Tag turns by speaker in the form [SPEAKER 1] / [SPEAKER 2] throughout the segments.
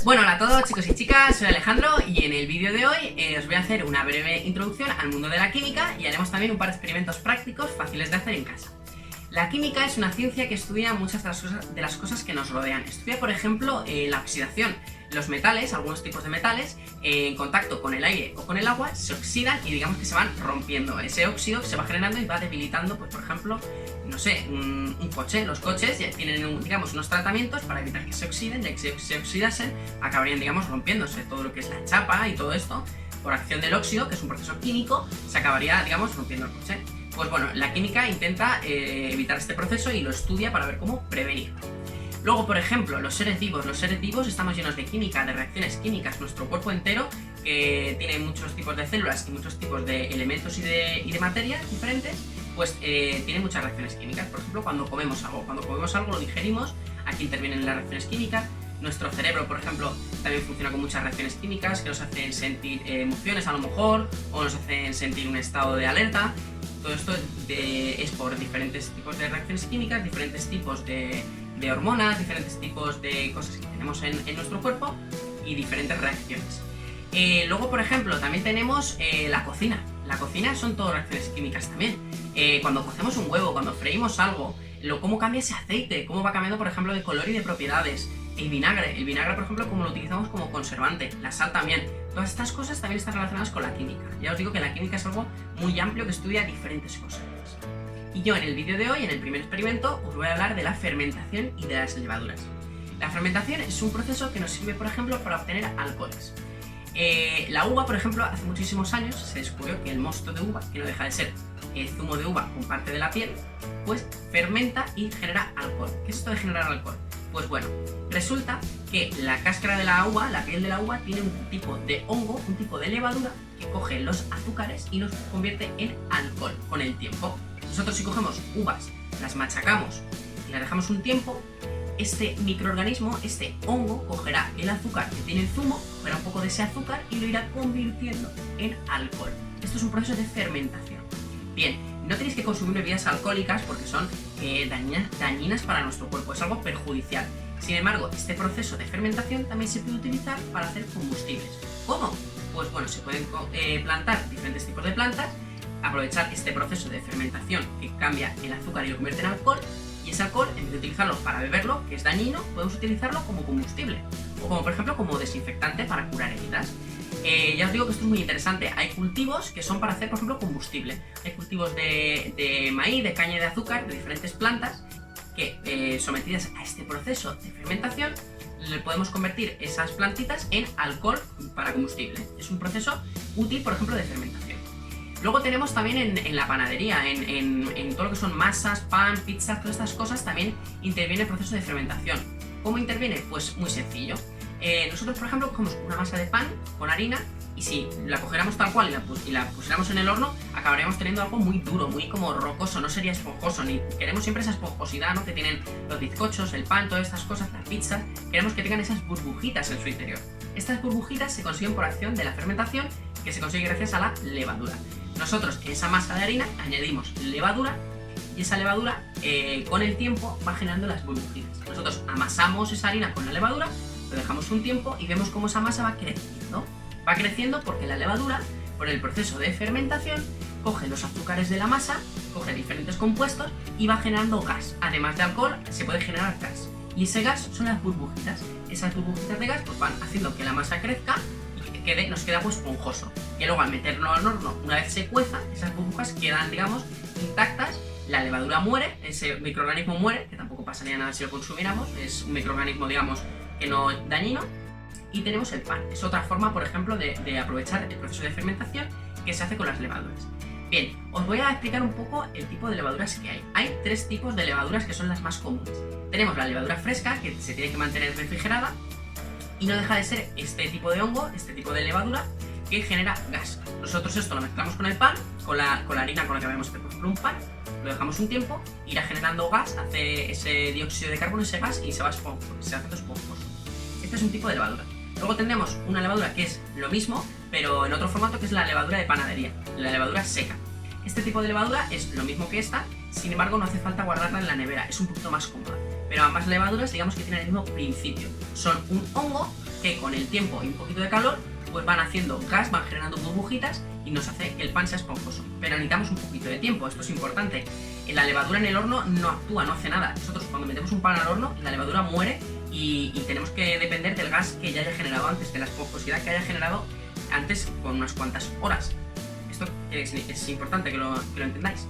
[SPEAKER 1] Bueno, hola a todos chicos y chicas, soy Alejandro y en el vídeo de hoy os voy a hacer una breve introducción al mundo de la química y haremos también un par de experimentos prácticos fáciles de hacer en casa. La química es una ciencia que estudia muchas de las cosas que nos rodean. Estudia, por ejemplo, la oxidación. Los metales, algunos tipos de metales, en contacto con el aire o con el agua, se oxidan y digamos que se van rompiendo. Ese óxido se va generando y va debilitando, pues por ejemplo, no sé, un coche. Los coches ya tienen, digamos, unos tratamientos para evitar que se oxiden, ya que si se oxidasen, acabarían, digamos, rompiéndose. Todo lo que es la chapa y todo esto, por acción del óxido, que es un proceso químico, se acabaría, digamos, rompiendo el coche. Pues bueno, la química intenta evitar este proceso y lo estudia para ver cómo prevenirlo. Luego, por ejemplo, los seres vivos. Los seres vivos estamos llenos de química, de reacciones químicas. Nuestro cuerpo entero, que tiene muchos tipos de células y muchos tipos de elementos y de materia diferentes, pues tiene muchas reacciones químicas. Por ejemplo, cuando comemos algo lo digerimos, aquí intervienen las reacciones químicas. Nuestro cerebro, por ejemplo, también funciona con muchas reacciones químicas que nos hacen sentir emociones a lo mejor, o nos hacen sentir un estado de alerta. Todo esto es por diferentes tipos de reacciones químicas, diferentes tipos de hormonas, diferentes tipos de cosas que tenemos en nuestro cuerpo y diferentes reacciones. Luego, por ejemplo, también tenemos la cocina. La cocina son todas reacciones químicas también. Cuando cocemos un huevo, cuando freímos algo, cómo cambia ese aceite, cómo va cambiando, por ejemplo, de color y de propiedades. El vinagre, por ejemplo, como lo utilizamos como conservante, la sal también. Todas estas cosas también están relacionadas con la química. Ya os digo que la química es algo muy amplio que estudia diferentes cosas. Y yo en el vídeo de hoy, en el primer experimento, os voy a hablar de la fermentación y de las levaduras. La fermentación es un proceso que nos sirve, por ejemplo, para obtener alcoholes. La uva, por ejemplo, hace muchísimos años se descubrió que el mosto de uva, que no deja de ser zumo de uva con parte de la piel, pues fermenta y genera alcohol. ¿Qué es esto de generar alcohol? Pues bueno, resulta que la cáscara de la uva, la piel de la uva, tiene un tipo de hongo, un tipo de levadura que coge los azúcares y los convierte en alcohol con el tiempo. Nosotros si cogemos uvas, las machacamos y las dejamos un tiempo, este microorganismo, este hongo, cogerá el azúcar que tiene el zumo, cogerá un poco de ese azúcar y lo irá convirtiendo en alcohol. Esto es un proceso de fermentación. Bien, no tenéis que consumir bebidas alcohólicas porque son dañinas para nuestro cuerpo, es algo perjudicial. Sin embargo, este proceso de fermentación también se puede utilizar para hacer combustibles. ¿Cómo? Pues bueno, se pueden plantar diferentes tipos de plantas, aprovechar este proceso de fermentación que cambia el azúcar y lo convierte en alcohol, y ese alcohol, en vez de utilizarlo para beberlo, que es dañino, podemos utilizarlo como combustible, o como por ejemplo como desinfectante para curar heridas. Ya os digo que esto es muy interesante. Hay cultivos que son para hacer, por ejemplo, combustible. Hay cultivos de maíz, de caña de azúcar, de diferentes plantas que sometidas a este proceso de fermentación le podemos convertir esas plantitas en alcohol para combustible. Es un proceso útil, por ejemplo, de fermentación. Luego tenemos también en la panadería, en todo lo que son masas, pan, pizzas, todas estas cosas también interviene el proceso de fermentación. ¿Cómo interviene? Pues muy sencillo. Nosotros, por ejemplo, cogemos una masa de pan con harina y si la cogiéramos tal cual y la pusiéramos en el horno, acabaríamos teniendo algo muy duro, muy como rocoso, no sería esponjoso. Ni queremos siempre esa esponjosidad, ¿no?, que tienen los bizcochos, el pan, todas estas cosas, las pizzas. Queremos que tengan esas burbujitas en su interior. Estas burbujitas se consiguen por acción de la fermentación, que se consigue gracias a la levadura. Nosotros en esa masa de harina añadimos levadura y esa levadura con el tiempo va generando las burbujitas. Nosotros amasamos esa harina con la levadura, lo dejamos un tiempo y vemos cómo esa masa va creciendo. Va creciendo porque la levadura, por el proceso de fermentación, coge los azúcares de la masa, coge diferentes compuestos y va generando gas. Además de alcohol, se puede generar gas. Y ese gas son las burbujitas. Esas burbujitas de gas pues van haciendo que la masa crezca y que nos queda pues esponjoso. Y luego al meterlo al horno, una vez se cueza, esas burbujas quedan, digamos, intactas. La levadura muere, ese microorganismo muere, que tampoco pasaría nada si lo consumiéramos. Es un microorganismo, digamos, que no es dañino. Y tenemos el pan. Es otra forma, por ejemplo, de aprovechar el proceso de fermentación que se hace con las levaduras. Bien, os voy a explicar un poco el tipo de levaduras que hay. Hay tres tipos de levaduras que son las más comunes. Tenemos la levadura fresca, que se tiene que mantener refrigerada, y no deja de ser este tipo de hongo, este tipo de levadura, que genera gas. Nosotros esto lo mezclamos con el pan, con la harina con la que vamos a hacer, por ejemplo, un pan, lo dejamos un tiempo, irá generando gas, hace ese dióxido de carbono, ese gas, y se va haciendo esponjoso. Este es un tipo de levadura. Luego tendremos una levadura que es lo mismo, pero en otro formato, que es la levadura de panadería, la levadura seca. Este tipo de levadura es lo mismo que esta, sin embargo no hace falta guardarla en la nevera, es un poquito más cómoda. pero ambas levaduras digamos que tienen el mismo principio. Son un hongo que con el tiempo y un poquito de calor pues van haciendo gas, van generando burbujitas y nos hace que el pan sea esponjoso. Pero necesitamos un poquito de tiempo, esto es importante. La levadura en el horno no actúa, no hace nada. Nosotros cuando metemos un pan al horno, la levadura muere y tenemos que depender del gas que ya haya generado antes, de la esponjosidad que haya generado antes con unas cuantas horas. Esto es importante que lo entendáis.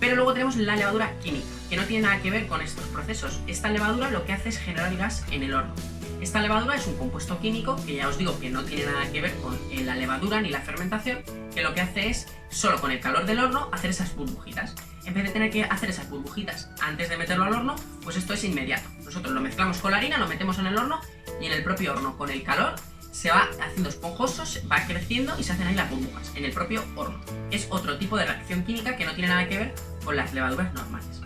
[SPEAKER 1] Pero luego tenemos la levadura química, que no tiene nada que ver con estos procesos. Esta levadura lo que hace es generar gas en el horno. Esta levadura es un compuesto químico que ya os digo que no tiene nada que ver con la levadura ni la fermentación, que lo que hace es, solo con el calor del horno, hacer esas burbujitas. En vez de tener que hacer esas burbujitas antes de meterlo al horno, pues esto es inmediato. Nosotros lo mezclamos con la harina, lo metemos en el horno y en el propio horno, con el calor, se va haciendo esponjoso, va creciendo y se hacen ahí las burbujas, en el propio horno. Es otro tipo de reacción química que no tiene nada que ver con las levaduras normales.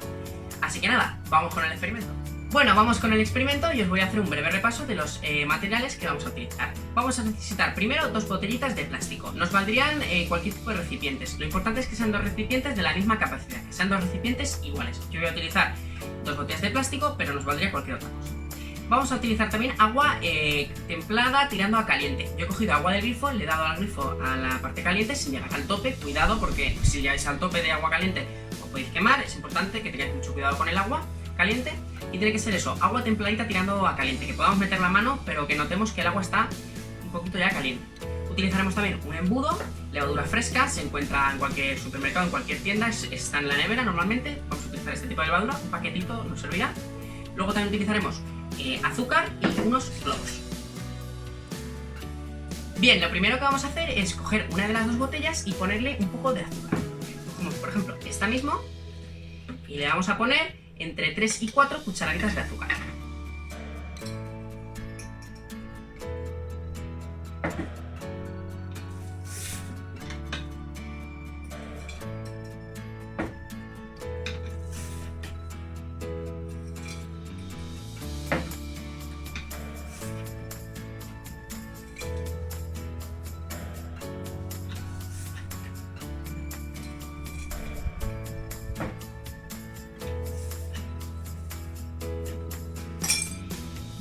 [SPEAKER 1] Así que nada, vamos con el experimento. Bueno, vamos con el experimento y os voy a hacer un breve repaso de los materiales que vamos a utilizar. Vamos a necesitar primero 2 botellitas de plástico. Nos valdrían cualquier tipo de recipientes. Lo importante es que sean 2 recipientes de la misma capacidad, que sean 2 recipientes iguales. Yo voy a utilizar 2 botellas de plástico, pero nos valdría cualquier otra cosa. Vamos a utilizar también agua templada tirando a caliente. Yo he cogido agua del grifo, le he dado al grifo a la parte caliente sin llegar al tope. Cuidado porque si llegáis al tope de agua caliente os podéis quemar. Es importante que tengáis mucho cuidado con el agua caliente. Y tiene que ser eso, agua templadita tirando a caliente, que podamos meter la mano, pero que notemos que el agua está un poquito ya caliente. Utilizaremos también un embudo, levadura fresca, se encuentra en cualquier supermercado, en cualquier tienda, está en la nevera normalmente. Vamos a utilizar este tipo de levadura, un paquetito nos servirá. Luego también utilizaremos azúcar y unos globos. Bien, lo primero que vamos a hacer es coger una de las 2 botellas y ponerle un poco de azúcar. Cogemos por ejemplo esta misma y le vamos a poner entre 3 y 4 cucharaditas de azúcar.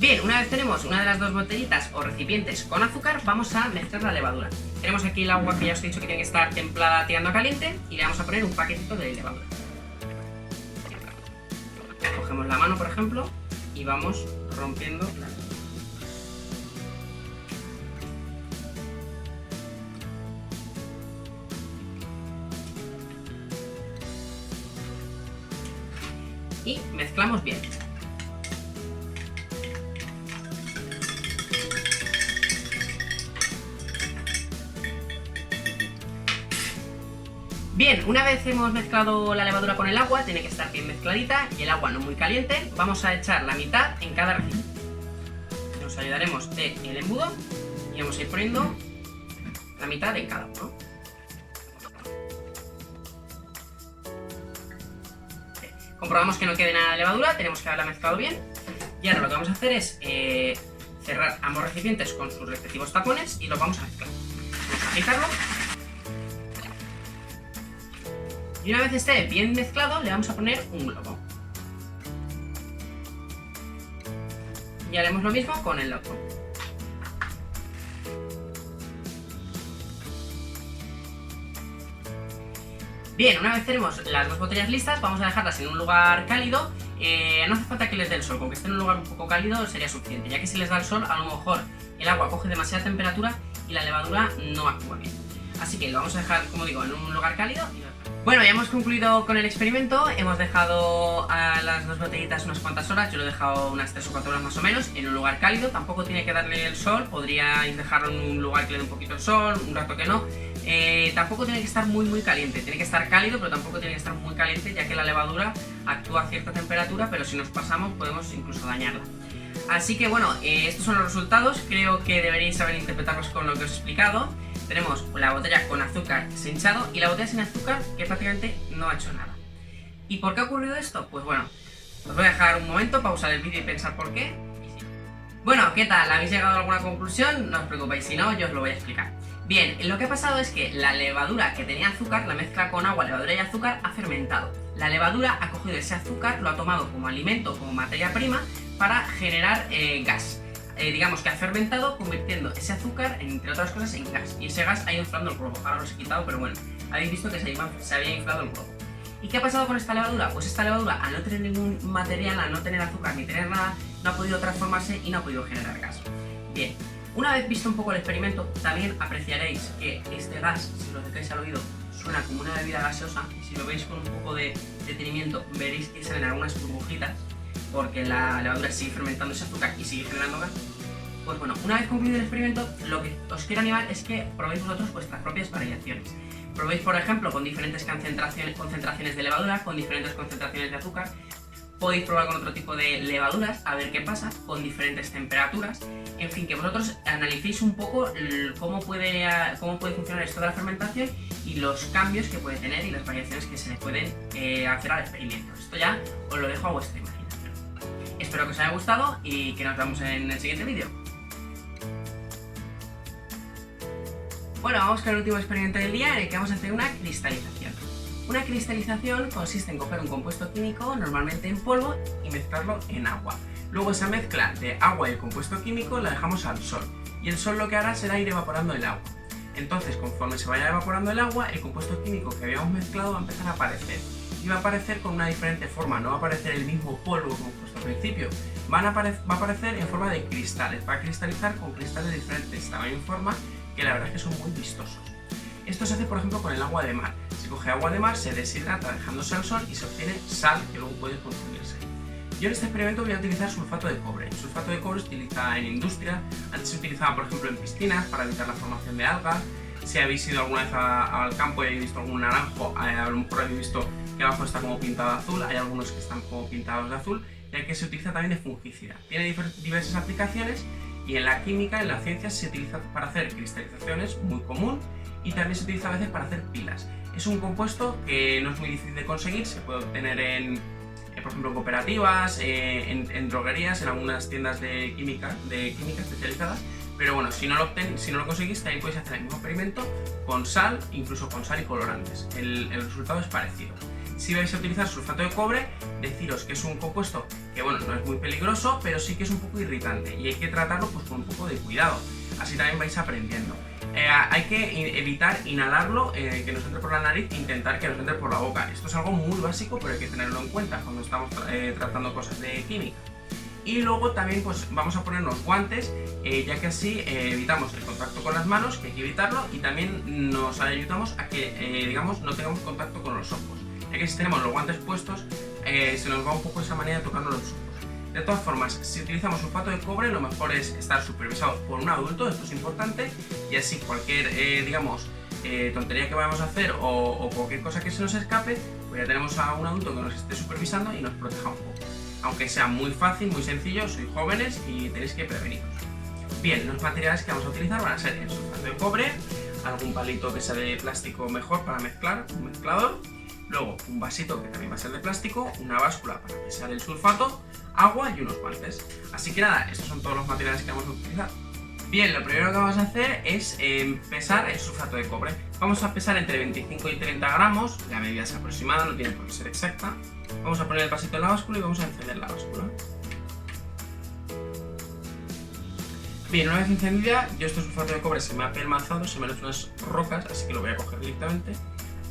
[SPEAKER 1] Bien, una vez tenemos una de las 2 botellitas o recipientes con azúcar, vamos a mezclar la levadura. Tenemos aquí el agua que ya os he dicho que tiene que estar templada tirando a caliente y le vamos a poner un paquetito de levadura. Cogemos la mano, por ejemplo, y vamos rompiendo la levadura. Y mezclamos bien. Bien, una vez hemos mezclado la levadura con el agua, tiene que estar bien mezcladita y el agua no muy caliente, vamos a echar la mitad en cada recipiente. Nos ayudaremos del embudo y vamos a ir poniendo la mitad en cada uno. Bien, comprobamos que no quede nada de levadura, tenemos que haberla mezclado bien. Y ahora lo que vamos a hacer es cerrar ambos recipientes con sus respectivos tapones y los vamos a mezclar. Vamos a agitarlo. Y una vez esté bien mezclado, le vamos a poner un globo. Y haremos lo mismo con el otro. Bien, una vez tenemos las 2 botellas listas, vamos a dejarlas en un lugar cálido. No hace falta que les dé el sol, con que esté en un lugar un poco cálido sería suficiente, ya que si les da el sol, a lo mejor el agua coge demasiada temperatura y la levadura no actúa bien. Así que lo vamos a dejar, como digo, en un lugar cálido. Bueno, ya hemos concluido con el experimento, hemos dejado a las 2 botellitas unas cuantas horas, yo lo he dejado unas 3 o 4 horas más o menos, en un lugar cálido, tampoco tiene que darle el sol, podríais dejarlo en un lugar que le dé un poquito el sol, un rato que no. Tampoco tiene que estar muy caliente, tiene que estar cálido, pero tampoco tiene que estar muy caliente, ya que la levadura actúa a cierta temperatura, pero si nos pasamos podemos incluso dañarla. Así que bueno, estos son los resultados, creo que deberíais saber interpretarlos con lo que os he explicado. Tenemos la botella con azúcar se ha hinchado y la botella sin azúcar que prácticamente no ha hecho nada. ¿Y por qué ha ocurrido esto? Pues bueno, os voy a dejar un momento, pausar el vídeo y pensar por qué. Bueno, ¿qué tal? ¿Habéis llegado a alguna conclusión? No os preocupéis, si no, yo os lo voy a explicar. Bien, lo que ha pasado es que la levadura que tenía azúcar, la mezcla con agua, levadura y azúcar, ha fermentado. La levadura ha cogido ese azúcar, lo ha tomado como alimento, como materia prima, para generar gas. Digamos que ha fermentado, convirtiendo ese azúcar, entre otras cosas, en gas. Y ese gas ha ido inflando el globo. Ahora los he quitado, pero bueno, habéis visto que se había inflado el globo. ¿Y qué ha pasado con esta levadura? Pues esta levadura, al no tener ningún material, al no tener azúcar ni tener nada, no ha podido transformarse y no ha podido generar gas. Bien, una vez visto un poco el experimento, también apreciaréis que este gas, si lo acercáis al oído, suena como una bebida gaseosa, y si lo veis con un poco de detenimiento veréis que salen algunas burbujitas, porque la levadura sigue fermentando ese azúcar y sigue generando gas. Pues bueno, una vez concluido el experimento, lo que os quiero animar es que probéis vosotros vuestras propias variaciones. Probéis, por ejemplo, con diferentes concentraciones de levadura, con diferentes concentraciones de azúcar. Podéis probar con otro tipo de levaduras, a ver qué pasa, con diferentes temperaturas. En fin, que vosotros analicéis un poco cómo puede funcionar esto de la fermentación y los cambios que puede tener y las variaciones que se le pueden hacer al experimento. Esto ya os lo dejo a vuestra imaginación. Espero que os haya gustado y que nos vemos en el siguiente vídeo. Bueno, vamos con el último experimento del día, en el que vamos a hacer una cristalización. Una cristalización consiste en coger un compuesto químico, normalmente en polvo, y mezclarlo en agua. Luego esa mezcla de agua y el compuesto químico la dejamos al sol, y el sol lo que hará será ir evaporando el agua. Entonces, conforme se vaya evaporando el agua, el compuesto químico que habíamos mezclado va a empezar a aparecer. Y va a aparecer con una diferente forma, no va a aparecer el mismo polvo como puesto al principio. Va a aparecer en forma de cristales, va a cristalizar con cristales de diferentes tamaño y forma, que la verdad es que son muy vistosos. Esto se hace, por ejemplo, con el agua de mar. Se coge agua de mar, se deshidrata dejándose al sol y se obtiene sal que luego puede consumirse. Yo en este experimento voy a utilizar sulfato de cobre. El sulfato de cobre se utiliza en industria, antes se utilizaba, por ejemplo, en piscinas para evitar la formación de algas. Si habéis ido alguna vez al campo y habéis visto algún naranjo, a lo mejor habéis visto que abajo está como pintado de azul, hay algunos que están como pintados de azul, ya que se utiliza también de fungicida. Tiene diversas aplicaciones. Y en la química, en la ciencia, se utiliza para hacer cristalizaciones, muy común, y también se utiliza a veces para hacer pilas. Es un compuesto que no es muy difícil de conseguir, se puede obtener por ejemplo, en cooperativas, en droguerías, en algunas tiendas de química especializadas, pero bueno, si no lo conseguís, también podéis hacer el mismo experimento con sal, incluso con sal y colorantes. El resultado es parecido. Si vais a utilizar sulfato de cobre, deciros que es un compuesto que, bueno, no es muy peligroso, pero sí que es un poco irritante y hay que tratarlo pues con un poco de cuidado. Así también vais aprendiendo. Hay que evitar inhalarlo, que nos entre por la nariz, e intentar que nos entre por la boca. Esto es algo muy básico, pero hay que tenerlo en cuenta cuando estamos tratando cosas de química. Y luego también pues vamos a ponernos guantes, ya que así evitamos el contacto con las manos, que hay que evitarlo, y también nos ayudamos a que digamos, no tengamos contacto con los ojos. Ya que si tenemos los guantes puestos, se nos va un poco esa manera de tocarnos los ojos. De todas formas, si utilizamos sulfato de cobre, lo mejor es estar supervisado por un adulto, esto es importante, y así cualquier, tontería que vayamos a hacer o cualquier cosa que se nos escape, pues ya tenemos a un adulto que nos esté supervisando y nos proteja un poco. Aunque sea muy fácil, muy sencillo, sois jóvenes y tenéis que preveniros. Bien, los materiales que vamos a utilizar van a ser el sulfato de cobre, algún palito que sea de plástico mejor para mezclar, un mezclador, luego un vasito que también va a ser de plástico, una báscula para pesar el sulfato, agua y unos guantes. Así que nada, estos son todos los materiales que vamos a utilizar. Bien, lo primero que vamos a hacer es pesar el sulfato de cobre. Vamos a pesar entre 25 y 30 gramos, la medida es aproximada, no tiene por qué ser exacta. Vamos a poner el vasito en la báscula y vamos a encender la báscula. Bien, una vez encendida, yo este sulfato de cobre se me ha pelmazado, se me han hecho unas rocas, así que lo voy a coger directamente.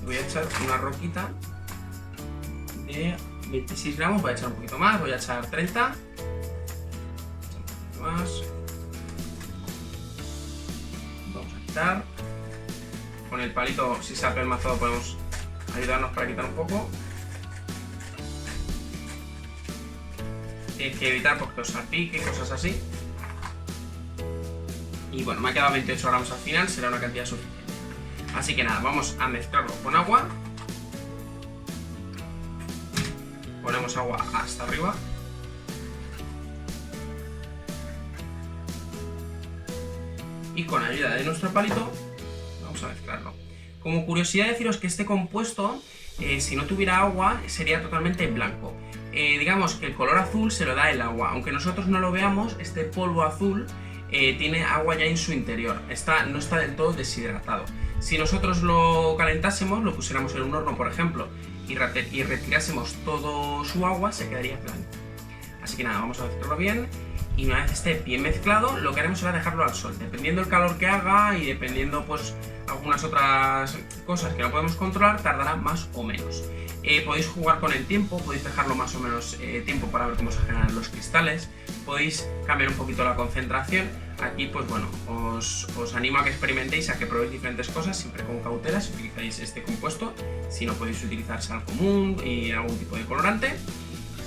[SPEAKER 1] Voy a echar una roquita de 26 gramos, voy a echar un poquito más, voy a echar 30. Un poquito más. Vamos a quitar. Con el palito, si se ha pelmazado, podemos ayudarnos para quitar un poco. Hay que evitar porque os salpique, cosas así. Y bueno, me ha quedado 28 gramos al final, será una cantidad suficiente. Así que nada, vamos a mezclarlo con agua. Ponemos agua hasta arriba. Y con ayuda de nuestro palito vamos a mezclarlo. Como curiosidad, deciros que este compuesto, si no tuviera agua, sería totalmente blanco. Digamos que el color azul se lo da el agua. Aunque nosotros no lo veamos, este polvo azul tiene agua ya en su interior. No está del todo deshidratado. Si nosotros lo calentásemos, lo pusiéramos en un horno, por ejemplo, y retirásemos todo su agua, se quedaría blanco. Así que nada, vamos a mezclarlo bien. Y una vez esté bien mezclado, lo que haremos será dejarlo al sol. Dependiendo del calor que haga y dependiendo pues algunas otras cosas que no podemos controlar, tardará más o menos. Podéis jugar con el tiempo, podéis dejarlo más o menos tiempo para ver cómo se generan los cristales. Podéis cambiar un poquito la concentración. Aquí pues bueno, os animo a que experimentéis, a que probéis diferentes cosas, siempre con cautela si utilizáis este compuesto. Si no, podéis utilizar sal común y algún tipo de colorante.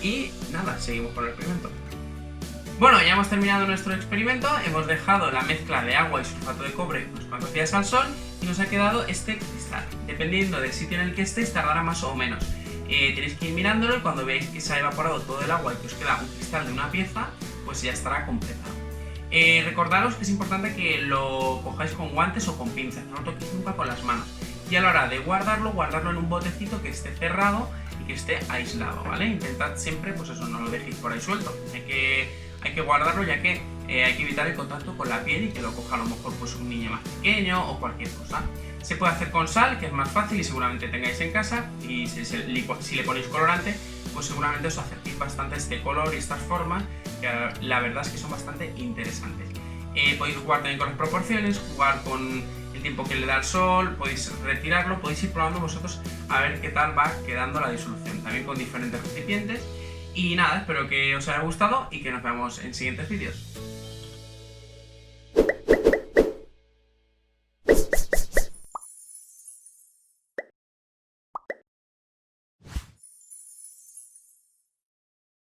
[SPEAKER 1] Y nada, seguimos con el experimento. Bueno, ya hemos terminado nuestro experimento, hemos dejado la mezcla de agua y sulfato de cobre unos cuantos días al sol y nos ha quedado este cristal. Dependiendo del sitio en el que estéis, tardará más o menos. Tenéis que ir mirándolo y cuando veáis que se ha evaporado todo el agua y que os queda un cristal de una pieza, pues ya estará completado. Recordaros que es importante que lo cojáis con guantes o con pinzas, no lo toquéis nunca con las manos. Y a la hora de guardarlo en un botecito que esté cerrado y que esté aislado, ¿vale? Intentad siempre, pues eso, no lo dejéis por ahí suelto. Hay que guardarlo ya que hay que evitar el contacto con la piel y que lo coja a lo mejor pues un niño más pequeño o cualquier cosa. Se puede hacer con sal, que es más fácil y seguramente tengáis en casa, y si le ponéis colorante, pues seguramente os acerquéis bastante a este color y estas formas, que la verdad es que son bastante interesantes. Podéis jugar también con las proporciones, jugar con el tiempo que le da el sol, podéis retirarlo, podéis ir probando vosotros a ver qué tal va quedando la disolución, también con diferentes recipientes. Y nada, espero que os haya gustado y que nos vemos en siguientes vídeos.